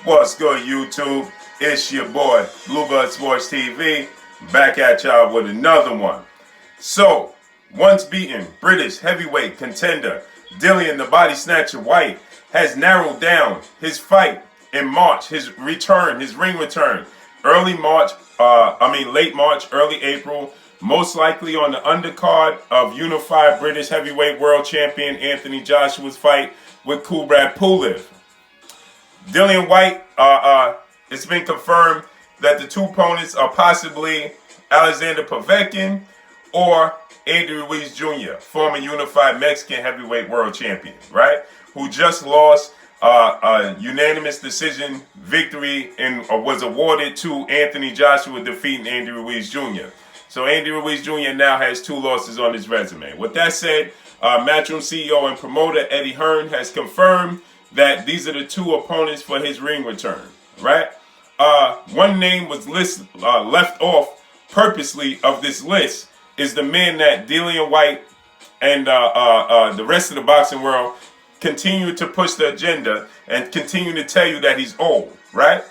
What's good, YouTube? It's your boy, Bluebird Sports TV, back at y'all with another one. So, once beaten British heavyweight contender Dillian the Body Snatcher Whyte has narrowed down his fight in March, his ring return. Late March, early April, most likely on the undercard of unified British heavyweight world champion Anthony Joshua's fight with CUBAN. Dillian Whyte, it's been confirmed that the two opponents are possibly Alexander Povetkin or Andy Ruiz Jr., former unified Mexican heavyweight world champion, right? Who just lost a unanimous decision victory and was awarded to Anthony Joshua, defeating Andy Ruiz Jr. So Andy Ruiz Jr. now has 2 losses on his resume. With that said, MATCHROOM CEO and promoter HEARN has confirmed that these are the 2 opponents for his ring return, right? One name was left off purposely of this list is the man that Dillian Whyte and the rest of the boxing world continue to push the agenda and continue to tell you that he's old, right?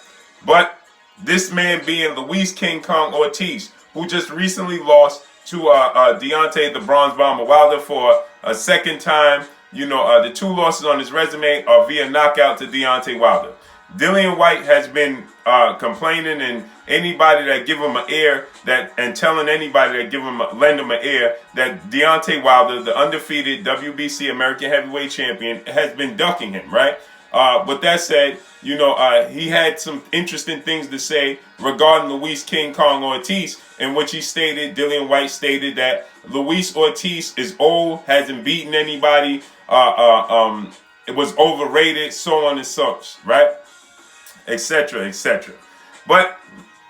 But this man being Luis King Kong Ortiz, who just recently lost to Deontay the Bronze Bomber Wilder for a second time. You know, the 2 losses on his resume are via knockout to Deontay Wilder. Dillian Whyte has been complaining, and anybody that give him an ear and telling anybody that lend him an ear that Deontay Wilder, the undefeated WBC American Heavyweight Champion, has been ducking him, right? With that said, you know, he had some interesting things to say regarding Luis King Kong Ortiz, in which Dillian Whyte stated that Luis Ortiz is old, hasn't beaten anybody, it was overrated, so on and such, right? Etc., etc. But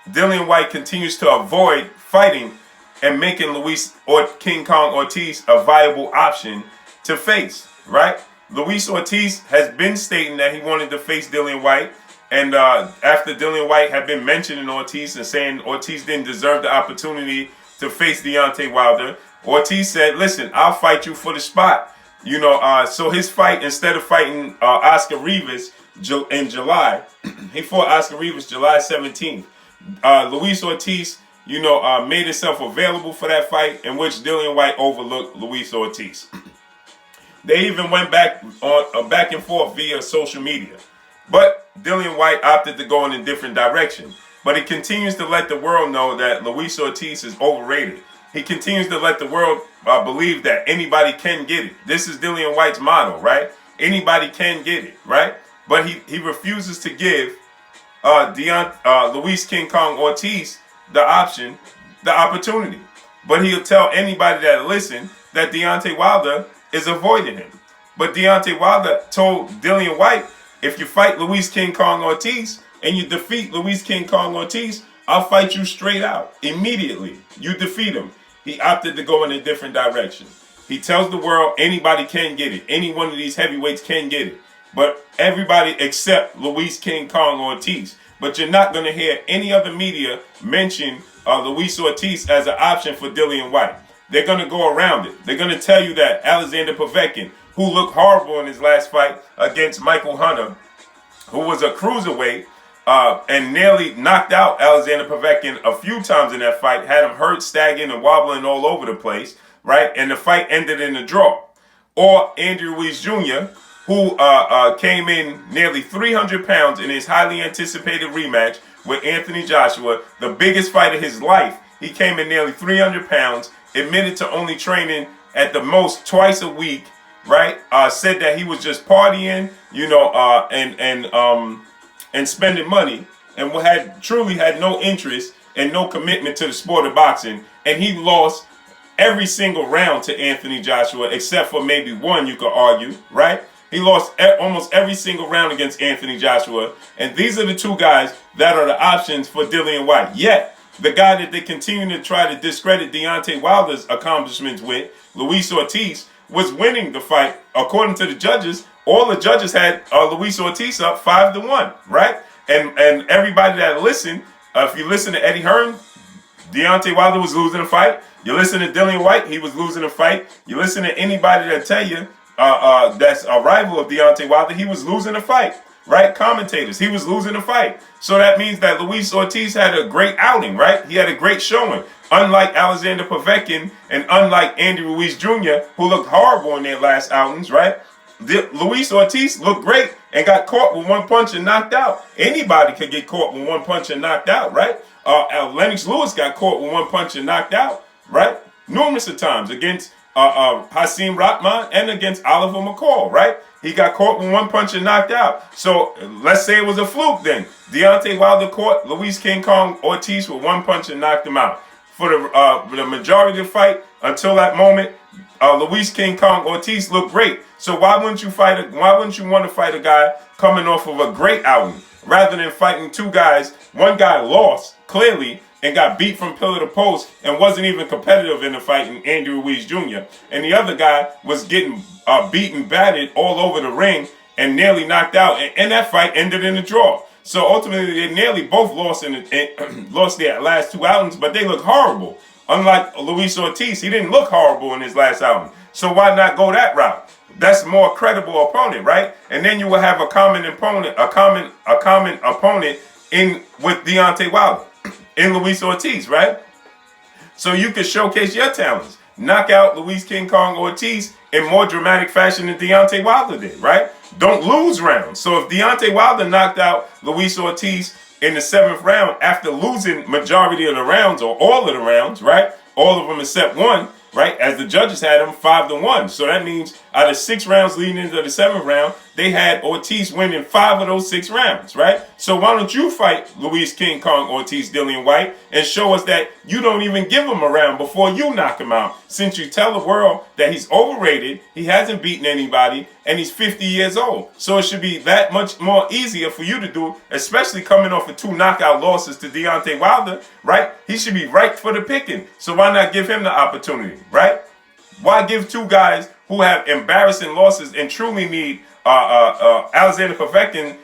Dillian Whyte continues to avoid fighting and making Luis King Kong Ortiz a viable option to face, right? Luis Ortiz has been stating that he wanted to face Dillian Whyte, and after Dillian Whyte had been mentioning Ortiz and saying Ortiz didn't deserve the opportunity to face Deontay Wilder, Ortiz said, listen, I'll fight you for the spot. You know, so his fight, instead of fighting Oscar Rivas in July, he fought Oscar Rivas July 17th. Luis Ortiz, you know, made himself available for that fight, in which Dillian Whyte overlooked Luis Ortiz. They even went back and forth via social media. But Dillian Whyte opted to go in a different direction. But he continues to let the world know that Luis Ortiz is overrated. He continues to let the world believe that anybody can get it. This is Dillian Whyte's motto, right? Anybody can get it, right? But he refuses to give Luis King Kong Ortiz the opportunity. But he'll tell anybody that listen that Deontay Wilder is avoiding him. But Deontay Wilder told Dillian Whyte, if you fight Luis King Kong Ortiz and you defeat Luis King Kong Ortiz, I'll fight you straight out, immediately. You defeat him. He opted to go in a different direction. He tells the world anybody can get it. Any one of these heavyweights can get it. But everybody except Luis King Kong Ortiz. But you're not going to hear any other media mention Luis Ortiz as an option for Dillian Whyte. They're going to go around it. They're going to tell you that Alexander Povetkin, who looked horrible in his last fight against Michael Hunter, who was a cruiserweight, and nearly knocked out Alexander Povetkin a few times in that fight, had him hurt, staggering, and wobbling all over the place, right? And the fight ended in a draw. Or Andy Ruiz Jr., who came in nearly 300 pounds in his highly anticipated rematch with Anthony Joshua, the biggest fight of his life. He came in nearly 300 pounds, admitted to only training at the most twice a week, right? Said that he was just partying, you know, and spending money, and truly had no interest and no commitment to the sport of boxing. And he lost every single round to Anthony Joshua, except for maybe one, you could argue, right? He lost almost every single round against Anthony Joshua. And these are the 2 guys that are the options for Dillian Whyte. Yet, the guy that they continue to try to discredit Deontay Wilder's accomplishments with, Luis Ortiz, was winning the fight. According to the judges, all the judges had Luis Ortiz up 5-1, right? And everybody that listened, if you listen to HEARN, Deontay Wilder was losing a fight. You listen to Dillian Whyte, he was losing a fight. You listen to anybody that tell you that's a rival of Deontay Wilder, he was losing a fight. right? Commentators. He was losing the fight. So that means that Luis Ortiz had a great outing, right? He had a great showing. Unlike Alexander Povetkin and unlike Andy Ruiz Jr., who looked horrible in their last outings, right? Luis Ortiz looked great and got caught with one punch and knocked out. Anybody could get caught with one punch and knocked out, right? Lennox Lewis got caught with one punch and knocked out, right? Numerous of times against Hasim Rahman and against Oliver McCall, right? He got caught with one punch and knocked out. So let's say it was a fluke then. Deontay Wilder caught Luis King Kong Ortiz with one punch and knocked him out. For the majority of the fight, until that moment, Luis King Kong Ortiz looked great. So why wouldn't you want to fight a guy coming off of a great outing rather than fighting two guys? One guy lost clearly and got beat from pillar to post and wasn't even competitive in the fight in Andy Ruiz Jr. And the other guy was getting beaten, battered all over the ring and nearly knocked out. And that fight ended in a draw. So ultimately, they nearly both lost lost their last two outings, but they look horrible. Unlike Luis Ortiz, he didn't look horrible in his last outing. So why not go that route? That's a more credible opponent, right? And then you will have a common opponent, a common opponent in with Deontay Wilder, in Luis Ortiz, right? So you can showcase your talents. Knock out Luis King Kong Ortiz in more dramatic fashion than Deontay Wilder did, right? Don't lose rounds. So if Deontay Wilder knocked out Luis Ortiz in the 7th round after losing majority of the rounds or all of the rounds, right? All of them except one, right? As the judges had him 5-1. So that means out of 6 rounds leading into the 7th round, they had Ortiz winning 5 of those 6 rounds, right? So why don't you fight Luis King Kong Ortiz, Dillian Whyte, and show us that you don't even give him a round before you knock him out, since you tell the world that he's overrated, he hasn't beaten anybody, and he's 50 years old. So it should be that much more easier for you to do, especially coming off of 2 knockout losses to Deontay Wilder, right? He should be ripe for the picking. So why not give him the opportunity, right? Why give 2 guys who have embarrassing losses and truly need Alexander Povetkin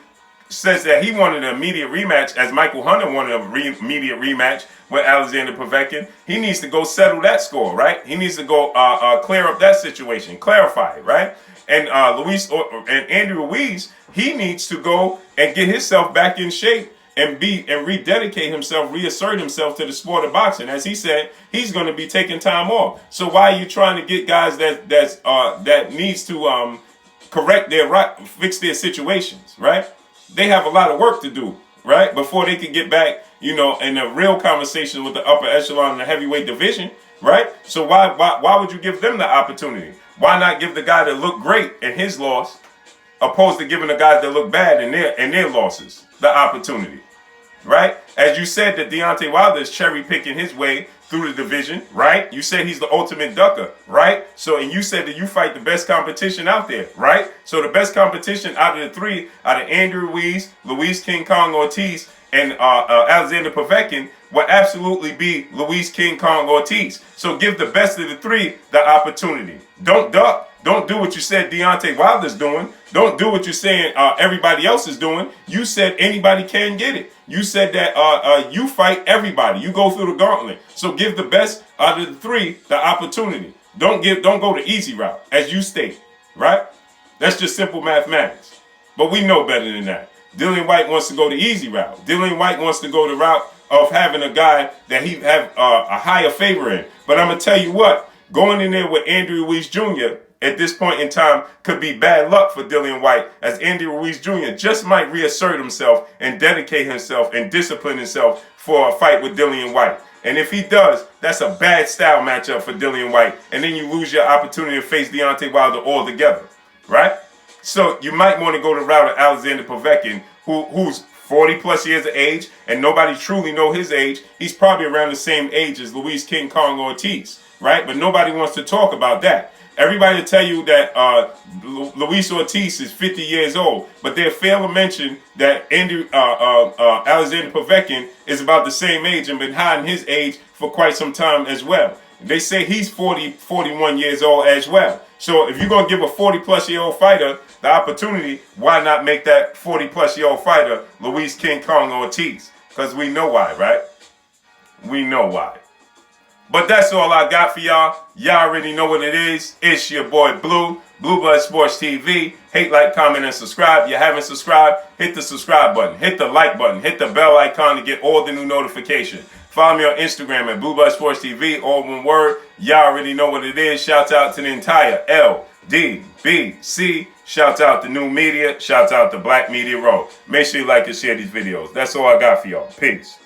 says that he wanted an immediate rematch, as Michael Hunter wanted an immediate rematch with Alexander Povetkin. He needs to go settle that score, right? He needs to go clear up that situation, clarify it, right? And Andy Ruiz, he needs to go and get himself back in shape and rededicate himself, reassert himself to the sport of boxing. As he said, he's going to be taking time off. So why are you trying to get guys that needs to fix their situations, right? They have a lot of work to do, right? Before they can get back, in a real conversation with the upper echelon in the heavyweight division, right? So why would you give them the opportunity? Why not give the guy that looked great in his loss, opposed to giving the guys that look bad in their losses the opportunity, right? As you said that Deontay Wilder is cherry picking his way through the division, right? You said he's the ultimate ducker, right? So, and you said that you fight the best competition out there, right? So the best competition out of the 3, out of Andrew Ruiz, Luis King Kong Ortiz, and Alexander Povetkin, will absolutely be Luis King Kong Ortiz. So give the best of the 3 the opportunity. Don't duck. Don't do what you said Deontay Wilder's doing. Don't do what you're saying everybody else is doing. You said anybody can get it. You said that you fight everybody. You go through the gauntlet. So give the best out of the 3 the opportunity. Don't go the easy route, as you state, right? That's just simple mathematics. But we know better than that. Dillian Whyte wants to go the easy route. Dillian Whyte wants to go the route of having a guy that he have a higher favor in. But I'm going to tell you what, going in there with Andrew Ruiz Jr. at this point in time could be bad luck for Dillian Whyte, as Andy Ruiz Jr. just might reassert himself and dedicate himself and discipline himself for a fight with Dillian Whyte. And if he does, that's a bad style matchup for Dillian Whyte. And then you lose your opportunity to face Deontay Wilder altogether, right? So you might want to go the route of Alexander Povetkin, who's 40 plus years of age, and nobody truly know his age. He's probably around the same age as Luis King Kong Ortiz, right? But nobody wants to talk about that. Everybody will tell you that Luis Ortiz is 50 years old, but they fail to mention that Alexander Povetkin is about the same age and been hiding his age for quite some time as well. They say he's 41 years old as well. So if you're going to give a 40-plus-year-old fighter the opportunity, why not make that 40-plus-year-old fighter Luis King Kong Ortiz? Because we know why, right? We know why. But that's all I got for y'all. Y'all already know what it is. It's your boy Blue. Blue Blood Sports TV. Hate, like, comment, and subscribe. If you haven't subscribed, hit the subscribe button, hit the like button, hit the bell icon to get all the new notifications. Follow me on Instagram at Blue Blood Sports TV, all one word. Y'all already know what it is. Shout out to the entire LDBC. Shout out to New Media. Shout out to Black Media Row. Make sure you like and share these videos. That's all I got for y'all. Peace.